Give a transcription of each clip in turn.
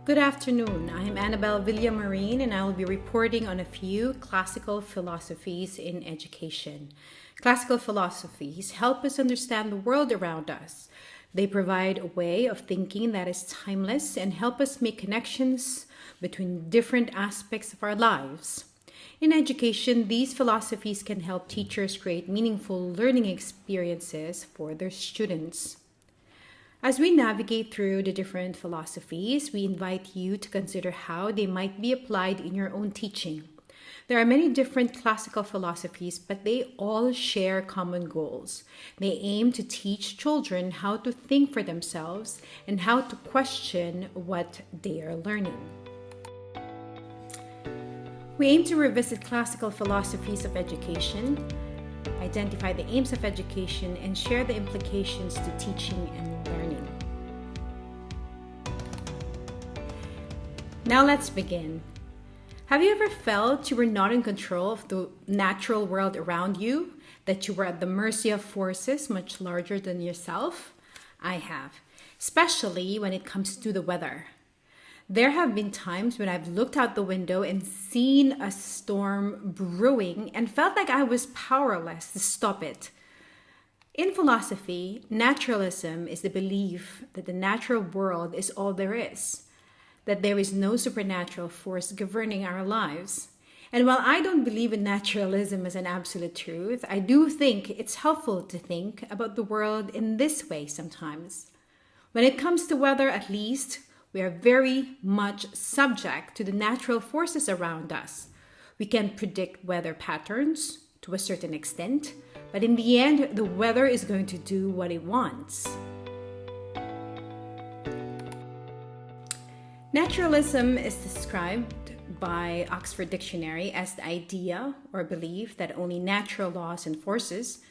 Good afternoon. I am Annabelle Villamarine and I will be reporting on a few classical philosophies in education. Classical philosophies help us understand the world around us. They provide a way of thinking that is timeless and help us make connections between different aspects of our lives. In education, these philosophies can help teachers create meaningful learning experiences for their students. As we navigate through the different philosophies, we invite you to consider how they might be applied in your own teaching. There are many different classical philosophies, but they all share common goals. They aim to teach children how to think for themselves and how to question what they are learning. We aim to revisit classical philosophies of education, identify the aims of education, and share the implications to teaching and learning. Now let's begin. Have you ever felt you were not in control of the natural world around you, that you were at the mercy of forces much larger than yourself? I have, especially when it comes to the weather. There have been times when I've looked out the window and seen a storm brewing and felt like I was powerless to stop it. In philosophy, naturalism is the belief that the natural world is all there is, that there is no supernatural force governing our lives. And while I don't believe in naturalism as an absolute truth, I do think it's helpful to think about the world in this way sometimes. When it comes to weather, at least, we are very much subject to the natural forces around us. We can predict weather patterns to a certain extent, but in the end, the weather is going to do what it wants. Naturalism is described by Oxford Dictionary as the idea or belief that only natural laws and forces,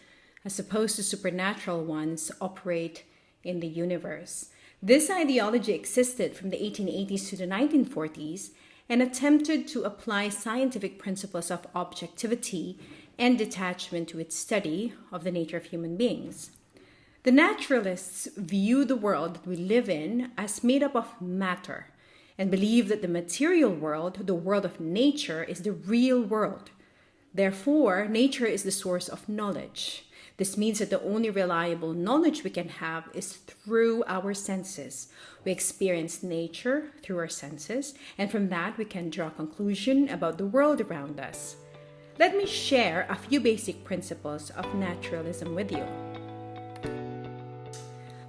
as opposed to supernatural ones, operate in the universe. This ideology existed from the 1880s to the 1940s and attempted to apply scientific principles of objectivity and detachment to its study of the nature of human beings. The naturalists view the world that we live in as made up of matter and believe that the material world, the world of nature, is the real world. Therefore, nature is the source of knowledge. This means that the only reliable knowledge we can have is through our senses. We experience nature through our senses, and from that we can draw a conclusion about the world around us. Let me share a few basic principles of naturalism with you.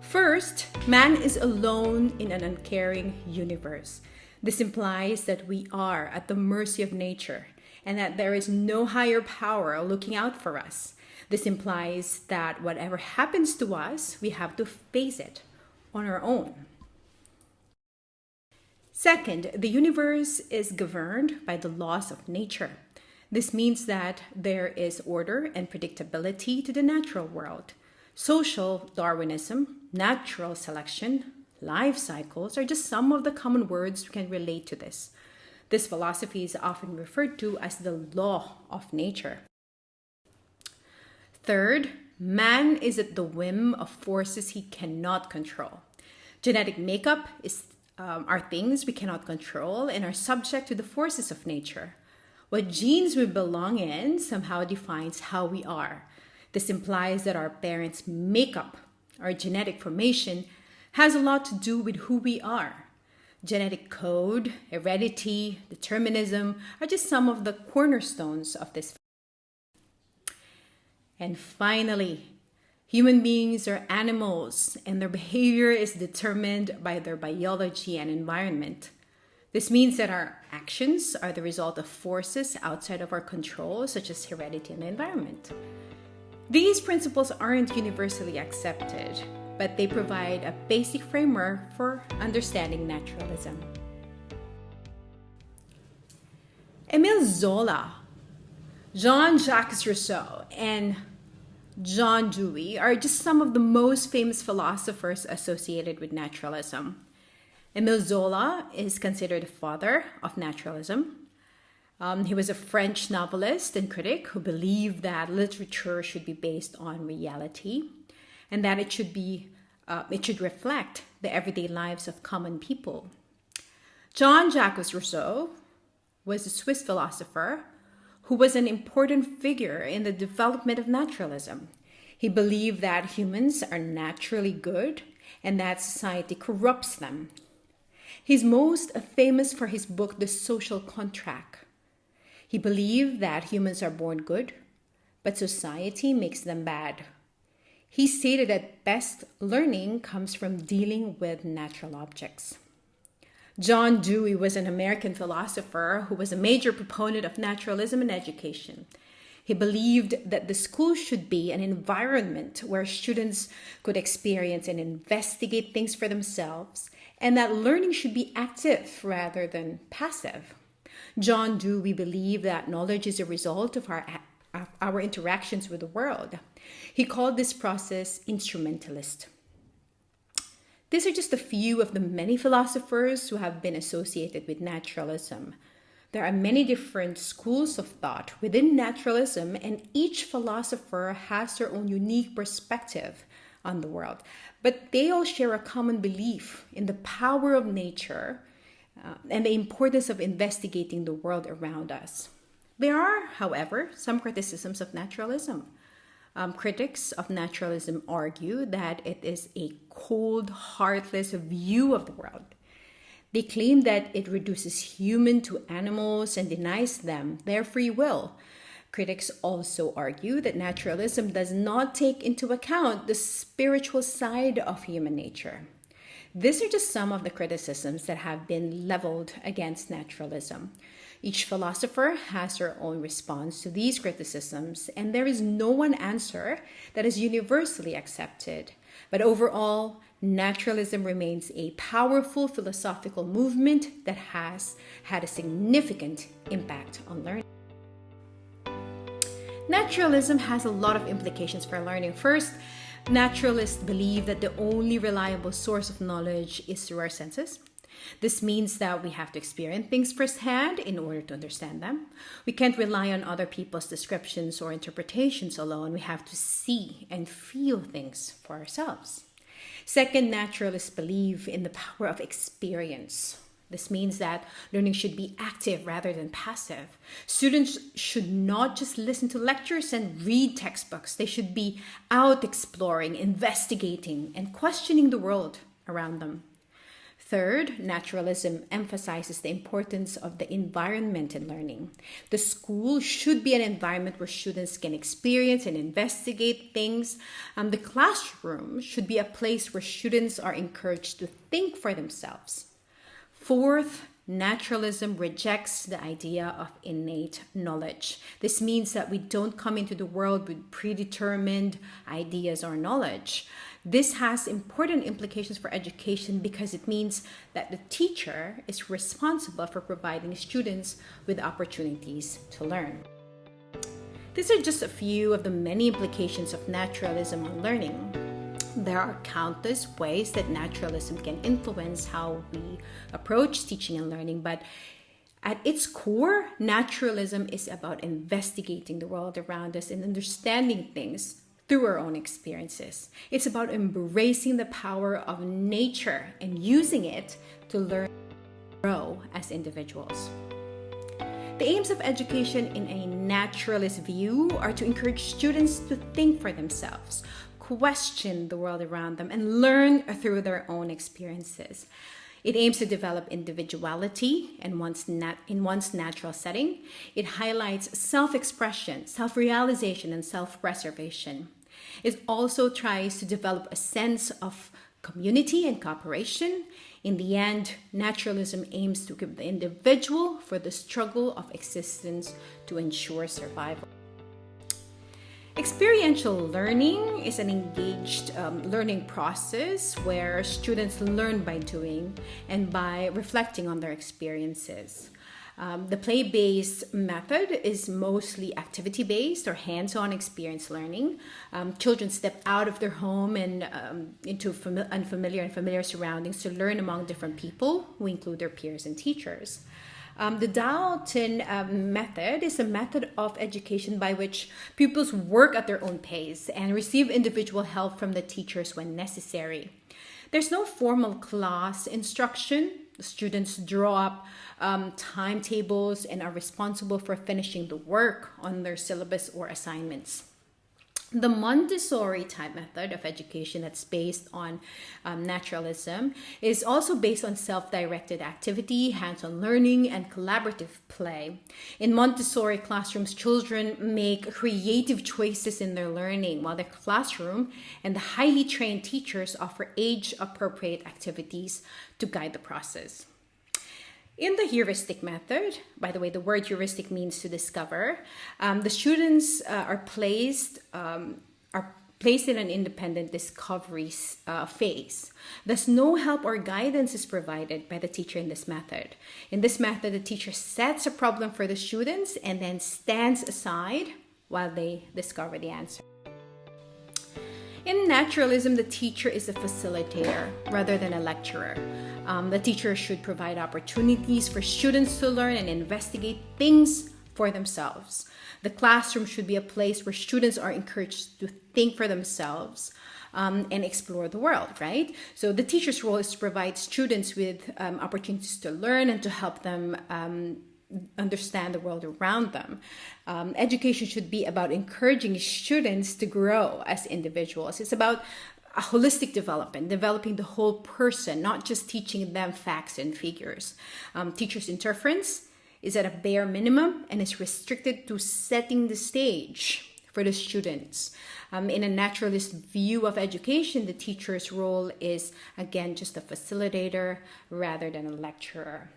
First, man is alone in an uncaring universe. This implies that we are at the mercy of nature and that there is no higher power looking out for us. This implies that whatever happens to us, we have to face it on our own. Second, the universe is governed by the laws of nature. This means that there is order and predictability to the natural world. Social Darwinism, natural selection, life cycles are just some of the common words we can relate to this. This philosophy is often referred to as the law of nature. Third, man is at the whim of forces he cannot control. Genetic makeup are things we cannot control and are subject to the forces of nature. What genes we belong in somehow defines how we are. This implies that our parents' makeup, our genetic formation, has a lot to do with who we are. Genetic code, heredity, determinism are just some of the cornerstones of this. And finally, human beings are animals and their behavior is determined by their biology and environment. This means that our actions are the result of forces outside of our control, such as heredity and the environment. These principles aren't universally accepted, but they provide a basic framework for understanding naturalism. Émile Zola, Jean-Jacques Rousseau, and John Dewey are just some of the most famous philosophers associated with naturalism. Émile Zola is considered the father of naturalism. He was a French novelist and critic who believed that literature should be based on reality and that it should reflect the everyday lives of common people. Jean-Jacques Rousseau was a Swiss philosopher who was an important figure in the development of naturalism. He believed that humans are naturally good and that society corrupts them. He's most famous for his book, The Social Contract. He believed that humans are born good, but society makes them bad. He stated that best learning comes from dealing with natural objects. John Dewey was an American philosopher who was a major proponent of naturalism in education. He believed that the school should be an environment where students could experience and investigate things for themselves, and that learning should be active rather than passive. John Dewey believed that knowledge is a result of our interactions with the world. He called this process instrumentalist. These are just a few of the many philosophers who have been associated with naturalism. There are many different schools of thought within naturalism, and each philosopher has their own unique perspective on the world. But they all share a common belief in the power of nature and the importance of investigating the world around us. There are, however, some criticisms of naturalism. Critics of naturalism argue that it is a cold, heartless view of the world. They claim that it reduces humans to animals and denies them their free will. Critics also argue that naturalism does not take into account the spiritual side of human nature. These are just some of the criticisms that have been leveled against naturalism. Each philosopher has their own response to these criticisms, and there is no one answer that is universally accepted. But overall, naturalism remains a powerful philosophical movement that has had a significant impact on learning. Naturalism has a lot of implications for learning. First, naturalists believe that the only reliable source of knowledge is through our senses. This means that we have to experience things firsthand in order to understand them. We can't rely on other people's descriptions or interpretations alone. We have to see and feel things for ourselves. Second, naturalists believe in the power of experience. This means that learning should be active rather than passive. Students should not just listen to lectures and read textbooks. They should be out exploring, investigating, and questioning the world around them. Third, naturalism emphasizes the importance of the environment in learning. The school should be an environment where students can experience and investigate things. The classroom should be a place where students are encouraged to think for themselves. Fourth, naturalism rejects the idea of innate knowledge. This means that we don't come into the world with predetermined ideas or knowledge. This has important implications for education because it means that the teacher is responsible for providing students with opportunities to learn. These are just a few of the many implications of naturalism on learning. There are countless ways that naturalism can influence how we approach teaching and learning, but at its core, naturalism is about investigating the world around us and understanding things through our own experiences. It's about embracing the power of nature and using it to learn and grow as individuals. The aims of education in a naturalist view are to encourage students to think for themselves, question the world around them, and learn through their own experiences. It aims to develop individuality in one's natural setting. It highlights self-expression, self-realization, and self-preservation. It also tries to develop a sense of community and cooperation. In the end, naturalism aims to equip the individual for the struggle of existence to ensure survival. Experiential learning is an engaged learning process where students learn by doing and by reflecting on their experiences. The play-based method is mostly activity-based or hands-on experience learning. Children step out of their home and into unfamiliar and familiar surroundings to learn among different people who include their peers and teachers. The Dalton method is a method of education by which pupils work at their own pace and receive individual help from the teachers when necessary. There's no formal class instruction. The students draw up timetables and are responsible for finishing the work on their syllabus or assignments. The Montessori type method of education that's based on naturalism is also based on self-directed activity, hands-on learning, and collaborative play. In Montessori classrooms, children make creative choices in their learning, while the classroom and the highly trained teachers offer age-appropriate activities to guide the process. In the heuristic method, by the way, the word heuristic means to discover, the students are placed in an independent discovery phase. Thus, no help or guidance is provided by the teacher in this method. In this method, the teacher sets a problem for the students and then stands aside while they discover the answer. In naturalism, the teacher is a facilitator rather than a lecturer. The teacher should provide opportunities for students to learn and investigate things for themselves. The classroom should be a place where students are encouraged to think for themselves and explore the world, right? So the teacher's role is to provide students with opportunities to learn and to help them understand the world around them. Education should be about encouraging students to grow as individuals. It's about a holistic development, developing the whole person, not just teaching them facts and figures. Teachers' interference is at a bare minimum and is restricted to setting the stage for the students. In a naturalist view of education, the teacher's role is, again, just a facilitator rather than a lecturer.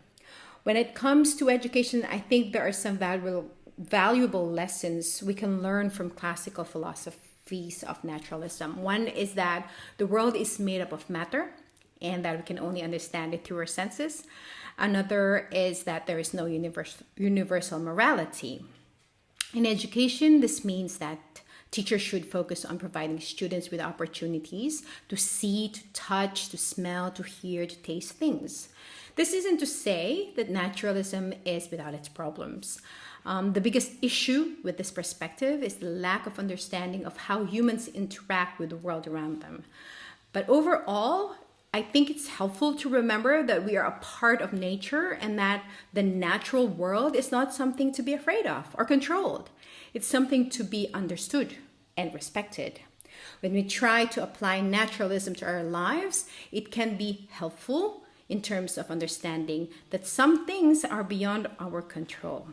When it comes to education, I think there are some valuable lessons we can learn from classical philosophies of naturalism. One is that the world is made up of matter and that we can only understand it through our senses. Another is that there is no universal morality. In education, this means that teachers should focus on providing students with opportunities to see, to touch, to smell, to hear, to taste things. This isn't to say that naturalism is without its problems. The biggest issue with this perspective is the lack of understanding of how humans interact with the world around them. But overall, I think it's helpful to remember that we are a part of nature and that the natural world is not something to be afraid of or controlled. It's something to be understood and respected. When we try to apply naturalism to our lives, it can be helpful in terms of understanding that some things are beyond our control,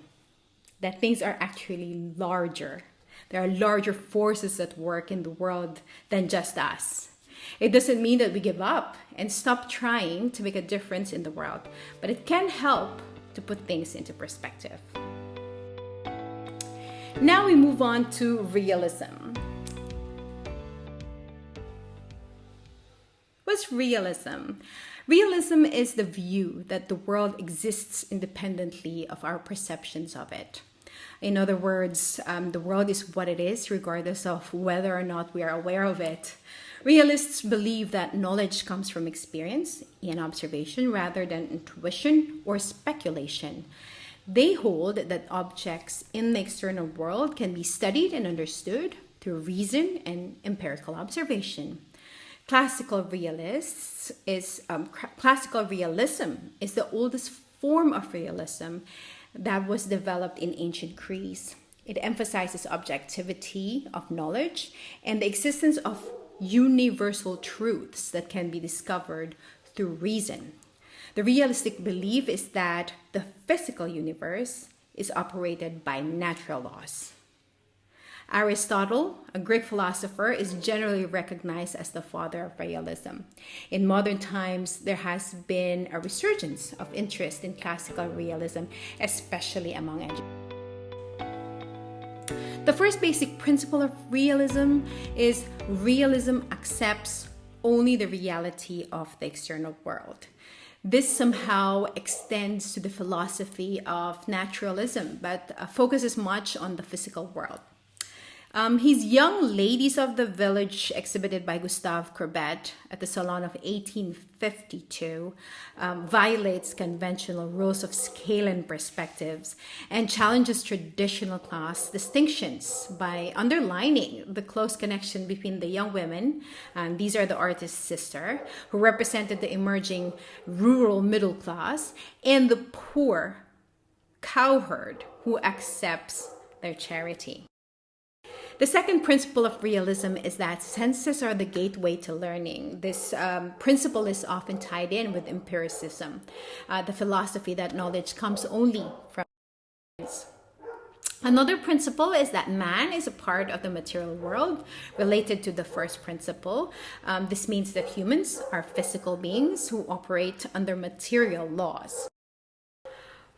that things are actually larger. There are larger forces at work in the world than just us. It doesn't mean that we give up and stop trying to make a difference in the world, but it can help to put things into perspective. Now we move on to realism. What's realism? Realism is the view that the world exists independently of our perceptions of it. In other words, the world is what it is, regardless of whether or not we are aware of it. Realists believe that knowledge comes from experience and observation rather than intuition or speculation. They hold that objects in the external world can be studied and understood through reason and empirical observation. Classical realism is the oldest form of realism that was developed in ancient Greece. It emphasizes objectivity of knowledge and the existence of universal truths that can be discovered through reason. The realistic belief is that the physical universe is operated by natural laws. Aristotle, a Greek philosopher, is generally recognized as the father of realism. In modern times, there has been a resurgence of interest in classical realism, especially among educators. The first basic principle of realism is realism accepts only the reality of the external world. This somehow extends to the philosophy of naturalism, but focuses much on the physical world. His Young Ladies of the Village, exhibited by Gustave Courbet at the Salon of 1852, violates conventional rules of scale and perspectives and challenges traditional class distinctions by underlining the close connection between the young women, and these are the artist's sister, who represented the emerging rural middle class, and the poor cowherd who accepts their charity. The second principle of realism is that senses are the gateway to learning. This principle is often tied in with empiricism, the philosophy that knowledge comes only from sense. Another principle is that man is a part of the material world, related to the first principle. This means that humans are physical beings who operate under material laws.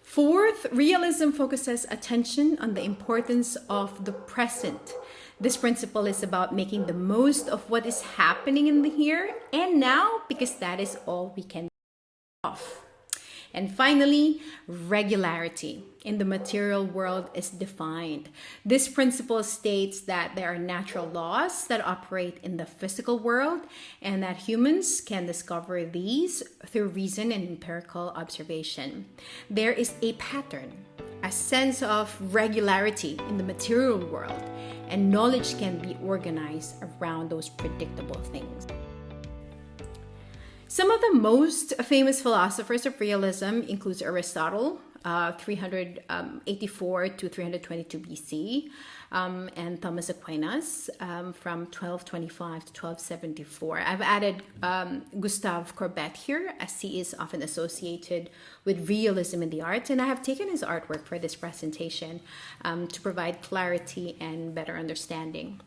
Fourth, realism focuses attention on the importance of the present. This principle is about making the most of what is happening in the here and now, because that is all we can do off. And finally, regularity in the material world is defined. This principle states that there are natural laws that operate in the physical world and that humans can discover these through reason and empirical observation. There is a pattern, a sense of regularity in the material world, and knowledge can be organized around those predictable things. Some of the most famous philosophers of realism includes Aristotle, 384 to 322 BC, and Thomas Aquinas from 1225 to 1274. I've added Gustave Courbet here, as he is often associated with realism in the arts, and I have taken his artwork for this presentation to provide clarity and better understanding.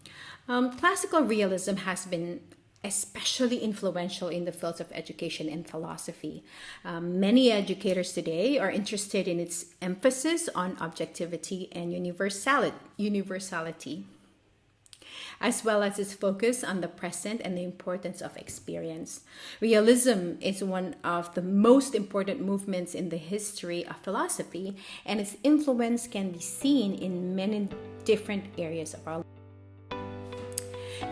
Classical realism has been especially influential in the fields of education and philosophy. Many educators today are interested in its emphasis on objectivity and universality, as well as its focus on the present and the importance of experience. Realism is one of the most important movements in the history of philosophy, and its influence can be seen in many different areas of our life.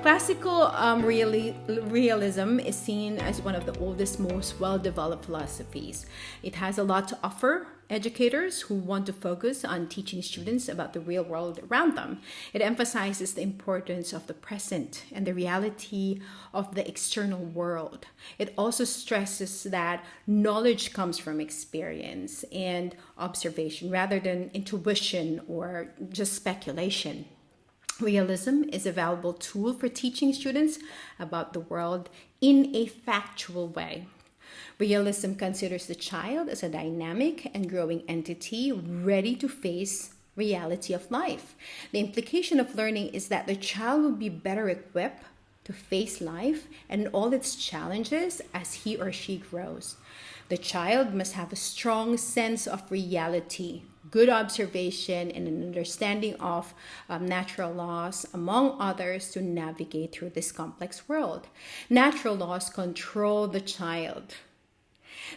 Classical realism is seen as one of the oldest, most well-developed philosophies. It has a lot to offer educators who want to focus on teaching students about the real world around them. It emphasizes the importance of the present and the reality of the external world. It also stresses that knowledge comes from experience and observation rather than intuition or just speculation. Realism is a valuable tool for teaching students about the world in a factual way. Realism considers the child as a dynamic and growing entity ready to face reality of life. The implication of learning is that the child will be better equipped to face life and all its challenges as he or she grows. The child must have a strong sense of reality, good observation, and an understanding of natural laws, among others, to navigate through this complex world. Natural laws control the child.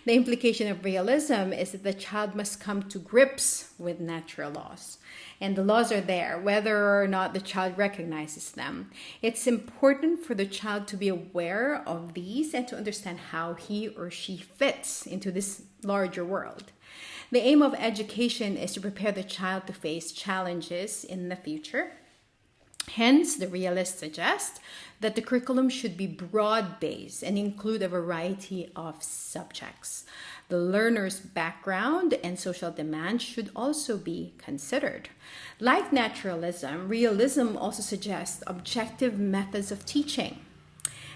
The implication of realism is that the child must come to grips with natural laws. And the laws are there, whether or not the child recognizes them. It's important for the child to be aware of these and to understand how he or she fits into this larger world. The aim of education is to prepare the child to face challenges in the future. Hence, the realists suggest that the curriculum should be broad-based and include a variety of subjects. The learner's background and social demands should also be considered. Like naturalism, realism also suggests objective methods of teaching.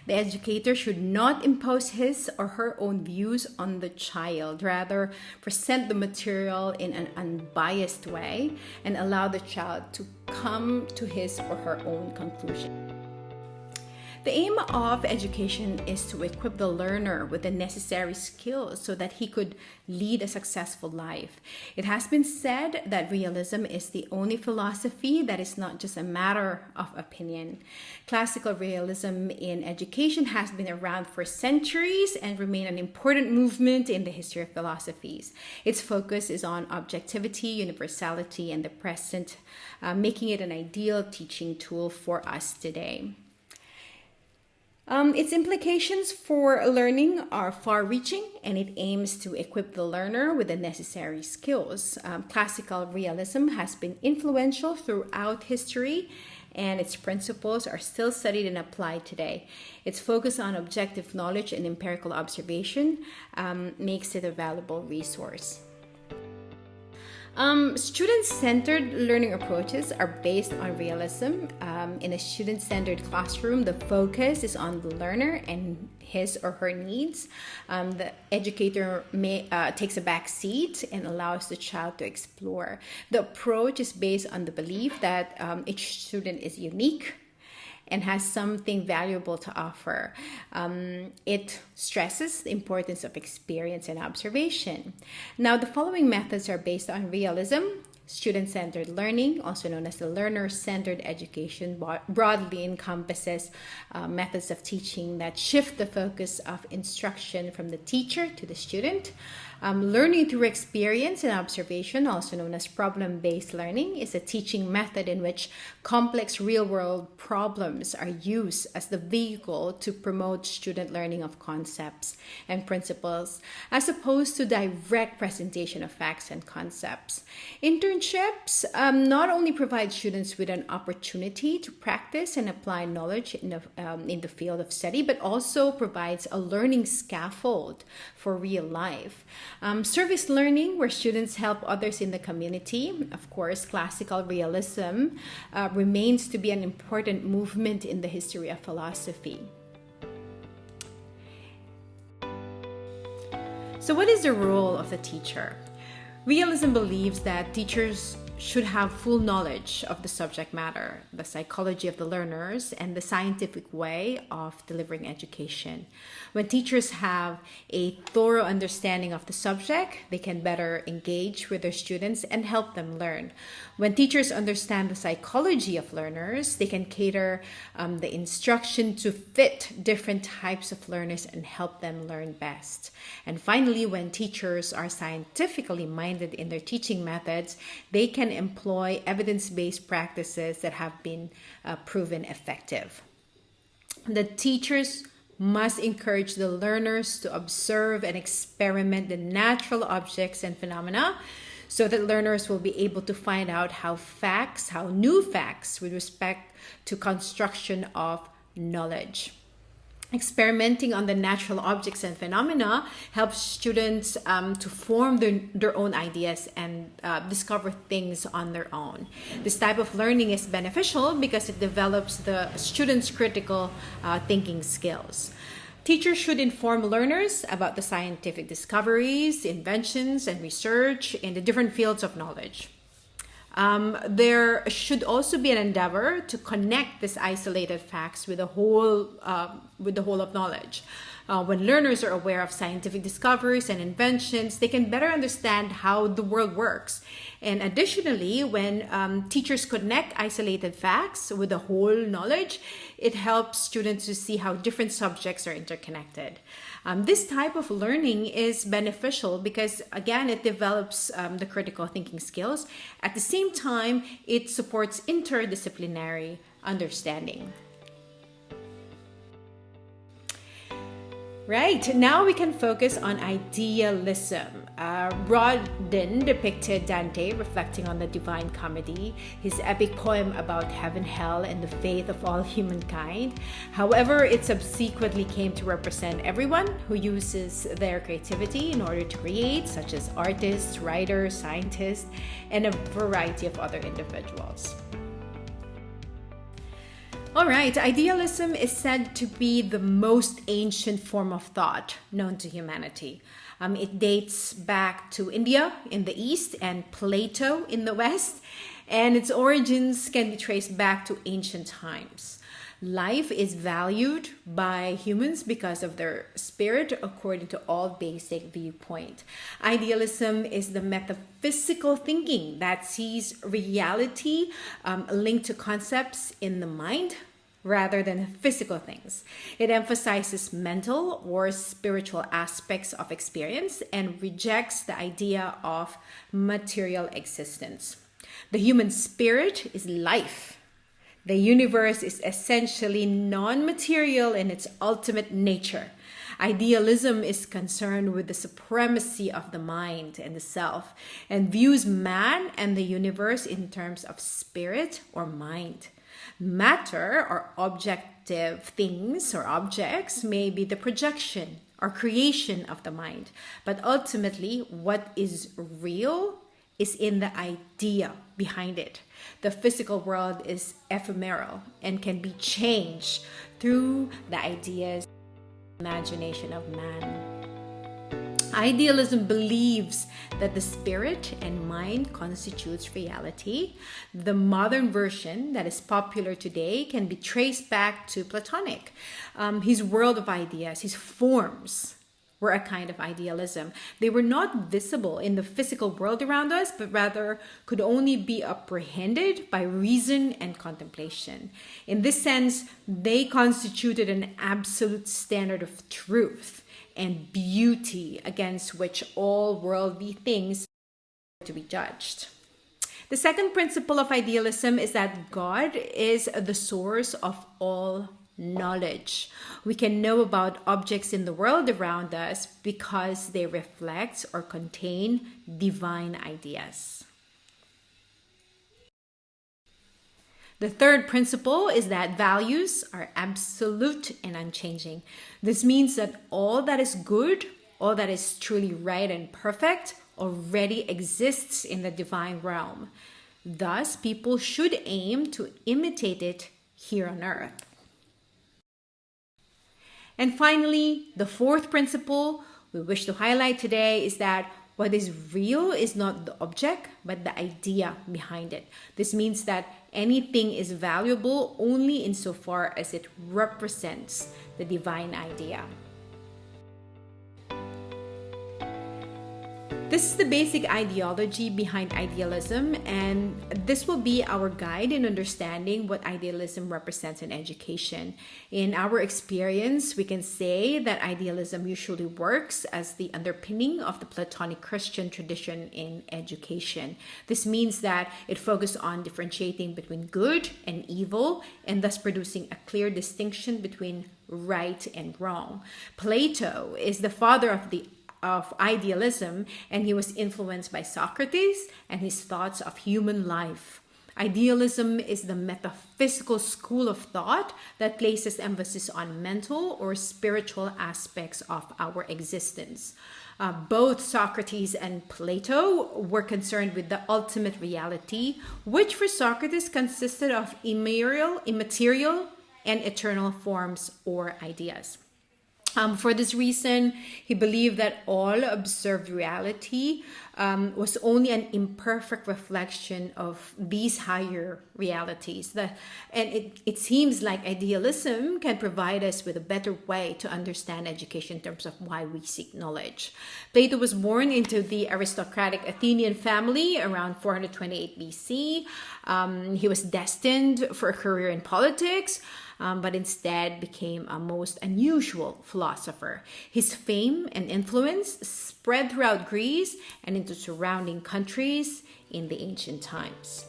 The educator should not impose his or her own views on the child, rather present the material in an unbiased way and allow the child to come to his or her own conclusion. The aim of education is to equip the learner with the necessary skills so that he could lead a successful life. It has been said that realism is the only philosophy that is not just a matter of opinion. Classical realism in education has been around for centuries and remain an important movement in the history of philosophies. Its focus is on objectivity, universality, and the present, making it an ideal teaching tool for us today. Its implications for learning are far-reaching, and it aims to equip the learner with the necessary skills. Classical realism has been influential throughout history, and its principles are still studied and applied today. Its focus on objective knowledge and empirical observation makes it a valuable resource. Student-centered learning approaches are based on realism. In a student-centered classroom, the focus is on the learner and his or her needs. The educator takes a back seat and allows the child to explore. The approach is based on the belief that each student is unique and has something valuable to offer. It stresses the importance of experience and observation. Now, the following methods are based on realism. Student-centered learning, also known as the learner-centered education, broadly encompasses methods of teaching that shift the focus of instruction from the teacher to the student. Learning through experience and observation, also known as problem-based learning, is a teaching method in which complex real-world problems are used as the vehicle to promote student learning of concepts and principles, as opposed to direct presentation of facts and concepts. Internships not only provide students with an opportunity to practice and apply knowledge in the field of study, but also provides a learning scaffold for real life. Service learning, where students help others in the community. Of course, classical realism remains to be an important movement in the history of philosophy. So what is the role of the teacher? Realism believes that teachers should have full knowledge of the subject matter, the psychology of the learners, and the scientific way of delivering education. When teachers have a thorough understanding of the subject, they can better engage with their students and help them learn. When teachers understand the psychology of learners, they can cater the instruction to fit different types of learners and help them learn best. And finally, when teachers are scientifically minded in their teaching methods, they can employ evidence-based practices that have been proven effective. The teachers must encourage the learners to observe and experiment the natural objects and phenomena so that learners will be able to find out how new facts with respect to construction of knowledge. Experimenting on the natural objects and phenomena helps students to form their own ideas and discover things on their own. This type of learning is beneficial because it develops the students' critical thinking skills. Teachers should inform learners about the scientific discoveries, inventions, and research in the different fields of knowledge. There should also be an endeavor to connect these isolated facts with the whole of knowledge. When learners are aware of scientific discoveries and inventions, they can better understand how the world works. And additionally, when teachers connect isolated facts with the whole knowledge, it helps students to see how different subjects are interconnected. This type of learning is beneficial because, again, it develops the critical thinking skills. At the same time, it supports interdisciplinary understanding. Right, now we can focus on idealism. Rodin depicted Dante reflecting on the Divine Comedy, his epic poem about heaven, hell, and the fate of all humankind. However, it subsequently came to represent everyone who uses their creativity in order to create, such as artists, writers, scientists, and a variety of other individuals. All right, idealism is said to be the most ancient form of thought known to humanity. It dates back to India in the East and Plato in the West. and its origins can be traced back to ancient times. Life is valued by humans because of their spirit, according to all basic viewpoint. Idealism is the metaphysical thinking that sees reality linked to concepts in the mind rather than physical things. It emphasizes mental or spiritual aspects of experience and rejects the idea of material existence. The human spirit is life. The universe is essentially non-material in its ultimate nature. Idealism is concerned with the supremacy of the mind and the self and views man and the universe in terms of spirit or mind. Matter or objective things or objects may be the projection or creation of the mind, but ultimately what is real is in the idea behind it. The physical world is ephemeral and can be changed through the ideas and imagination of man. Idealism believes that the spirit and mind constitutes reality. The modern version that is popular today can be traced back to Platonic. His world of ideas, his forms, were a kind of idealism. They were not visible in the physical world around us, but rather could only be apprehended by reason and contemplation. In this sense, they constituted an absolute standard of truth and beauty against which all worldly things are to be judged. The second principle of idealism is that God is the source of all knowledge. We can know about objects in the world around us because they reflect or contain divine ideas. The third principle is that values are absolute and unchanging. This means that all that is good, all that is truly right and perfect, already exists in the divine realm. Thus, people should aim to imitate it here on earth. And finally, the fourth principle we wish to highlight today is that what is real is not the object, but the idea behind it. This means that anything is valuable only insofar as it represents the divine idea. This is the basic ideology behind idealism, and this will be our guide in understanding what idealism represents in education. In our experience, we can say that idealism usually works as the underpinning of the Platonic Christian tradition in education. This means that it focuses on differentiating between good and evil, and thus producing a clear distinction between right and wrong. Plato is the father of idealism, and he was influenced by Socrates and his thoughts of human life. Idealism is the metaphysical school of thought that places emphasis on mental or spiritual aspects of our existence. Both Socrates and Plato were concerned with the ultimate reality, which for Socrates consisted of immaterial, and eternal forms or ideas. For this reason, he believed that all observed reality was only an imperfect reflection of these higher realities. It seems like idealism can provide us with a better way to understand education in terms of why we seek knowledge. Plato was born into the aristocratic Athenian family around 428 BC. He was destined for a career in politics, but instead became a most unusual philosopher. His fame and influence spread throughout Greece and into surrounding countries in the ancient times.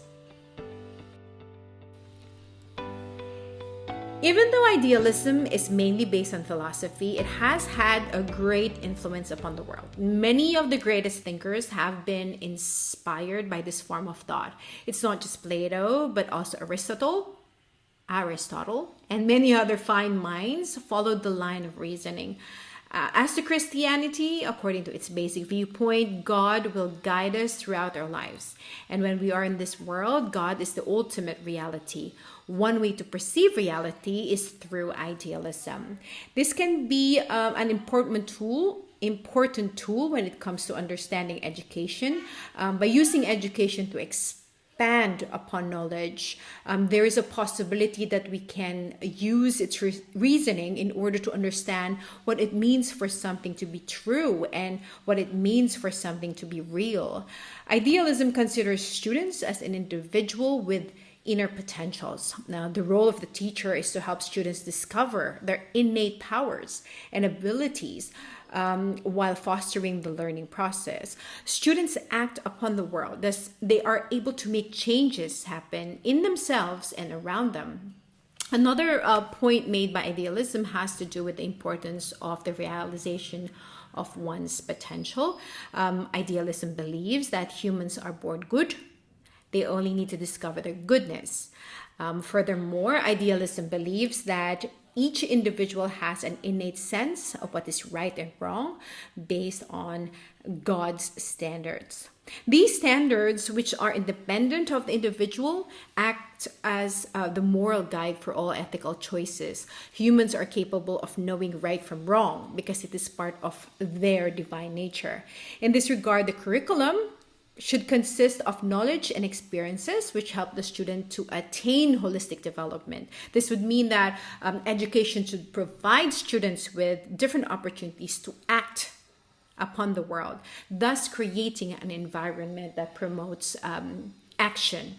Even though idealism is mainly based on philosophy, it has had a great influence upon the world. Many of the greatest thinkers have been inspired by this form of thought. It's not just Plato, but also Aristotle, and many other fine minds followed the line of reasoning. As to Christianity, according to its basic viewpoint, God will guide us throughout our lives. And when we are in this world, God is the ultimate reality. One way to perceive reality is through idealism. This can be an important tool when it comes to understanding education, by using education to expand upon knowledge, there is a possibility that we can use its reasoning in order to understand what it means for something to be true and what it means for something to be real. Idealism considers students as an individual with inner potentials. Now, the role of the teacher is to help students discover their innate powers and abilities while fostering the learning process. Students act upon the world, thus, they are able to make changes happen in themselves and around them. Another point made by idealism has to do with the importance of the realization of one's potential. Idealism believes that humans are born good. They only need to discover their goodness. Furthermore, idealism believes that each individual has an innate sense of what is right and wrong based on God's standards. These standards, which are independent of the individual, act as the moral guide for all ethical choices. Humans are capable of knowing right from wrong because it is part of their divine nature. In this regard, the curriculum should consist of knowledge and experiences which help the student to attain holistic development. This would mean that education should provide students with different opportunities to act upon the world, thus creating an environment that promotes action.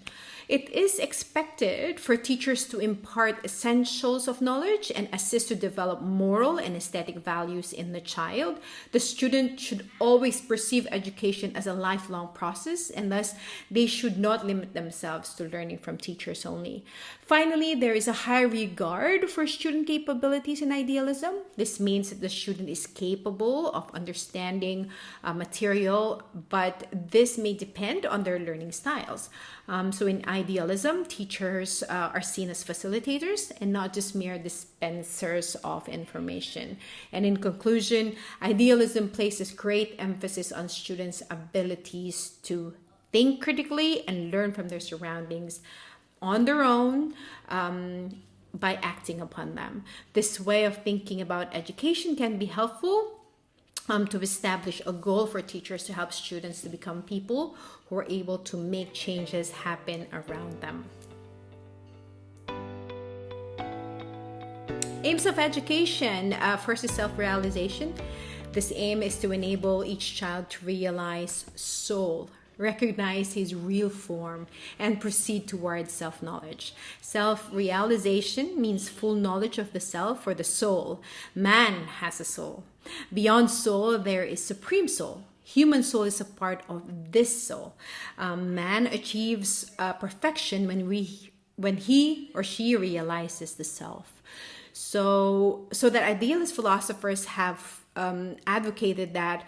It is expected for teachers to impart essentials of knowledge and assist to develop moral and aesthetic values in the child. The student should always perceive education as a lifelong process, and thus they should not limit themselves to learning from teachers only. Finally, there is a high regard for student capabilities in idealism. This means that the student is capable of understanding material, but this may depend on their learning styles. So in idealism, teachers are seen as facilitators and not just mere dispensers of information. And in conclusion, idealism places great emphasis on students' abilities to think critically and learn from their surroundings on their own by acting upon them. This way of thinking about education can be helpful to establish a goal for teachers to help students to become people who are able to make changes happen around them. Aims of education. First is self-realization. This aim is to enable each child to realize soul, recognize his real form, and proceed towards self-knowledge. Self-realization means full knowledge of the self or the soul. Man has a soul. Beyond soul, there is supreme soul. Human soul is a part of this soul. Man achieves perfection when he or she realizes the self. So that idealist philosophers have advocated that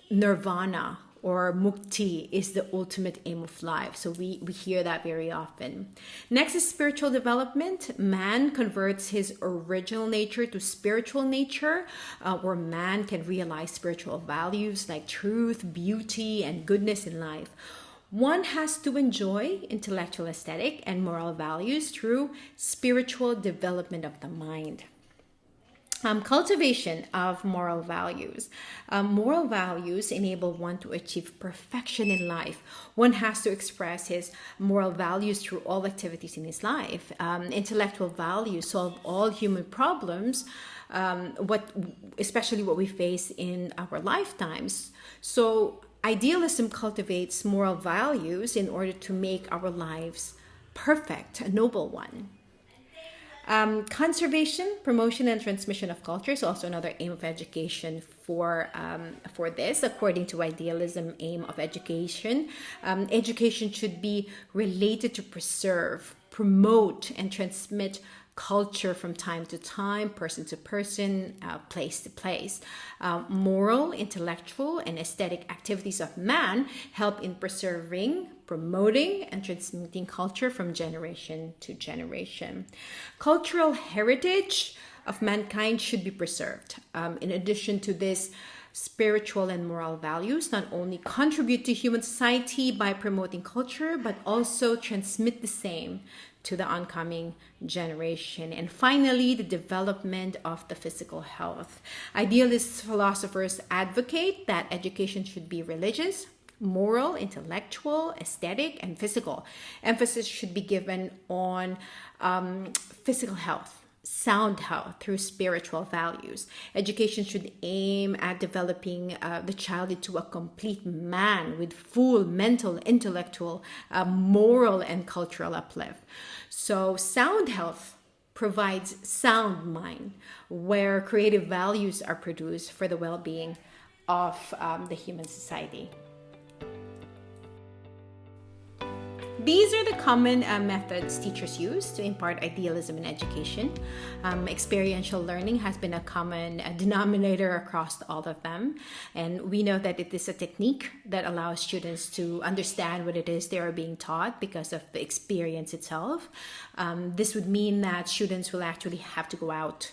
nirvana or mukti is the ultimate aim of life. So we hear that very often. Next is spiritual development. Man converts his original nature to spiritual nature, where man can realize spiritual values like truth, beauty, and goodness in life. One has to enjoy intellectual, aesthetic, and moral values through spiritual development of the mind. Cultivation of moral values. Moral values enable one to achieve perfection in life. One has to express his moral values through all activities in his life. Intellectual values solve all human problems, especially what we face in our lifetimes. So idealism cultivates moral values in order to make our lives perfect, a noble one. Conservation, promotion, and transmission of culture is also another aim of education for this. According to idealism aim of education, education should be related to preserve, promote, and transmit culture from time to time, person to person, place to place. Moral, intellectual, and aesthetic activities of man help in preserving, promoting, and transmitting culture from generation to generation. Cultural heritage of mankind should be preserved. In addition to this, spiritual and moral values not only contribute to human society by promoting culture, but also transmit the same to the oncoming generation. And finally, the development of the physical health. Idealist philosophers advocate that education should be religious, moral, intellectual, aesthetic, and physical. Emphasis should be given on physical health, sound health through spiritual values. Education should aim at developing the child into a complete man with full mental, intellectual, moral, and cultural uplift. So, sound health provides sound mind, where creative values are produced for the well-being of the human society. These are the common methods teachers use to impart idealism in education. Experiential learning has been a common denominator across all of them. And we know that it is a technique that allows students to understand what it is they are being taught because of the experience itself. This would mean that students will actually have to go out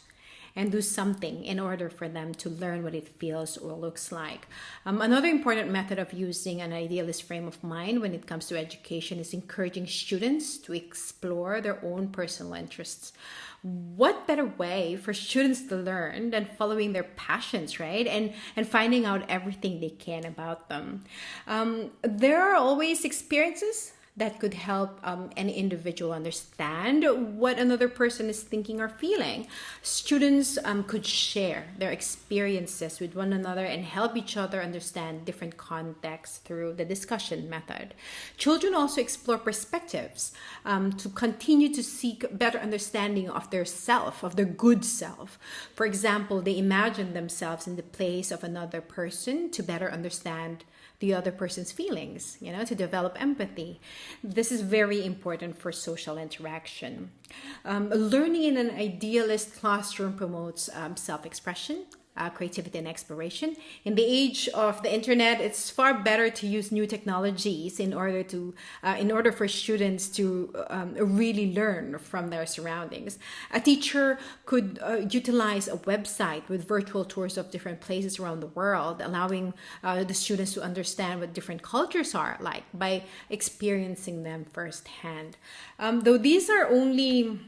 and do something in order for them to learn what it feels or looks like. Another important method of using an idealist frame of mind when it comes to education is encouraging students to explore their own personal interests. What better way for students to learn than following their passions, right? And finding out everything they can about them. There are always experiences that could help an individual understand what another person is thinking or feeling. Students could share their experiences with one another and help each other understand different contexts through the discussion method. Children also explore perspectives to continue to seek better understanding of their self, of their good self. For example, they imagine themselves in the place of another person to better understand the other person's feelings, to develop empathy. This is very important for social interaction. Learning in an idealist classroom promotes self-expression, creativity, and exploration. In the age of the internet, it's far better to use new technologies in order for students to really learn from their surroundings. A teacher could utilize a website with virtual tours of different places around the world, allowing the students to understand what different cultures are like by experiencing them firsthand. Though these are only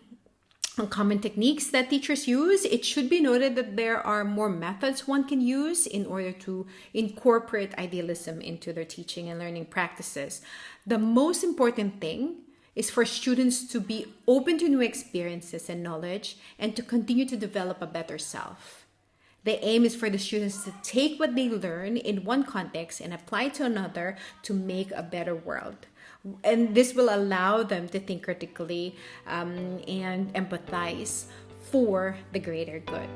common techniques that teachers use, it should be noted that there are more methods one can use in order to incorporate idealism into their teaching and learning practices. The most important thing is for students to be open to new experiences and knowledge and to continue to develop a better self. The aim is for the students to take what they learn in one context and apply it to another to make a better world. And this will allow them to think critically and empathize for the greater good.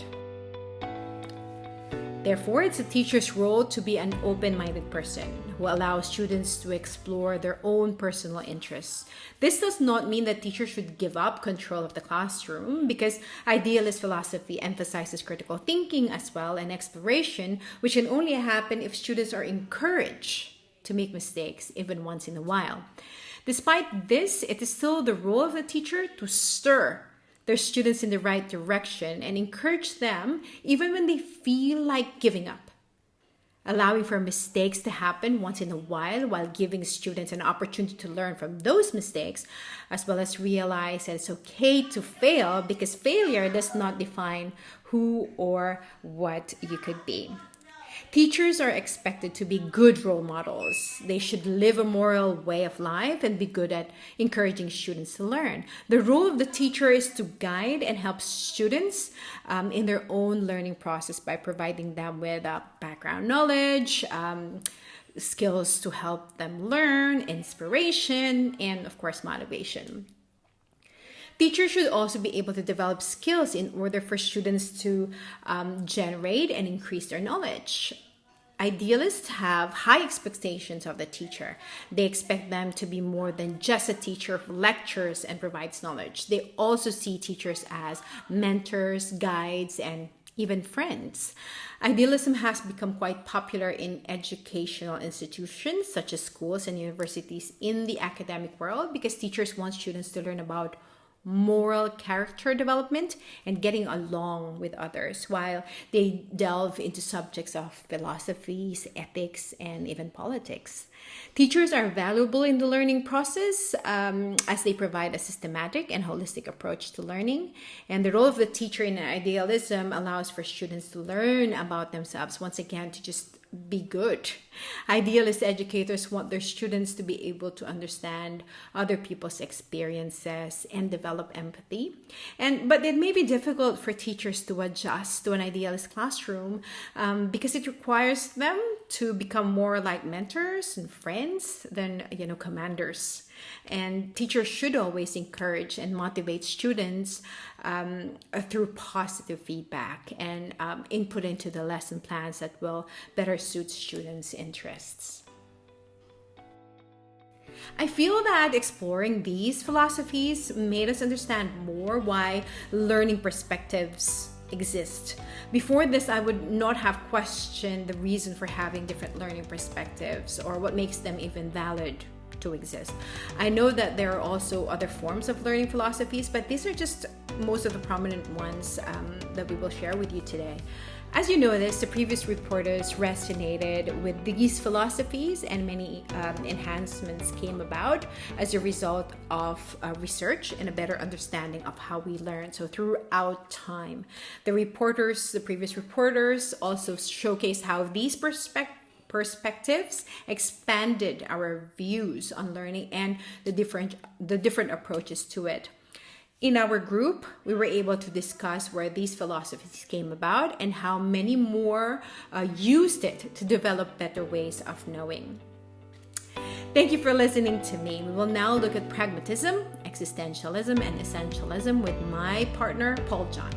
Therefore, it's a teacher's role to be an open-minded person who allows students to explore their own personal interests. This does not mean that teachers should give up control of the classroom, because idealist philosophy emphasizes critical thinking as well and exploration, which can only happen if students are encouraged to make mistakes even once in a while. Despite this, it is still the role of the teacher to stir their students in the right direction and encourage them even when they feel like giving up. Allowing for mistakes to happen once in a while giving students an opportunity to learn from those mistakes, as well as realize that it's okay to fail, because failure does not define who or what you could be. Teachers are expected to be good role models. They should live a moral way of life and be good at encouraging students to learn. The role of the teacher is to guide and help students in their own learning process by providing them with background knowledge, skills to help them learn, inspiration, and of course, motivation. Teachers should also be able to develop skills in order for students to generate and increase their knowledge. Idealists have high expectations of the teacher. They expect them to be more than just a teacher who lectures and provides knowledge. They also see teachers as mentors, guides, and even friends. Idealism has become quite popular in educational institutions such as schools and universities in the academic world, because teachers want students to learn about moral character development and getting along with others, while they delve into subjects of philosophies, ethics, and even politics. Teachers are valuable in the learning process as they provide a systematic and holistic approach to learning. And the role of the teacher in idealism allows for students to learn about themselves, once again, to just be good. Idealist educators want their students to be able to understand other people's experiences and develop empathy. But it may be difficult for teachers to adjust to an idealist classroom because it requires them to become more like mentors and friends than commanders. And teachers should always encourage and motivate students through positive feedback and input into the lesson plans that will better suit students' interests. I feel that exploring these philosophies made us understand more why learning perspectives exist. Before this, I would not have questioned the reason for having different learning perspectives or what makes them even valid to exist. I know that there are also other forms of learning philosophies, but these are just most of the prominent ones that we will share with you today. As you notice, the previous reporters resonated with these philosophies, and many enhancements came about as a result of research and a better understanding of how we learn. So throughout time, the previous reporters also showcased how these perspectives expanded our views on learning and the different approaches to it. In our group, we were able to discuss where these philosophies came about and how many more used it to develop better ways of knowing. Thank you for listening to me. We will now look at pragmatism, existentialism, and essentialism with my partner, Paul John.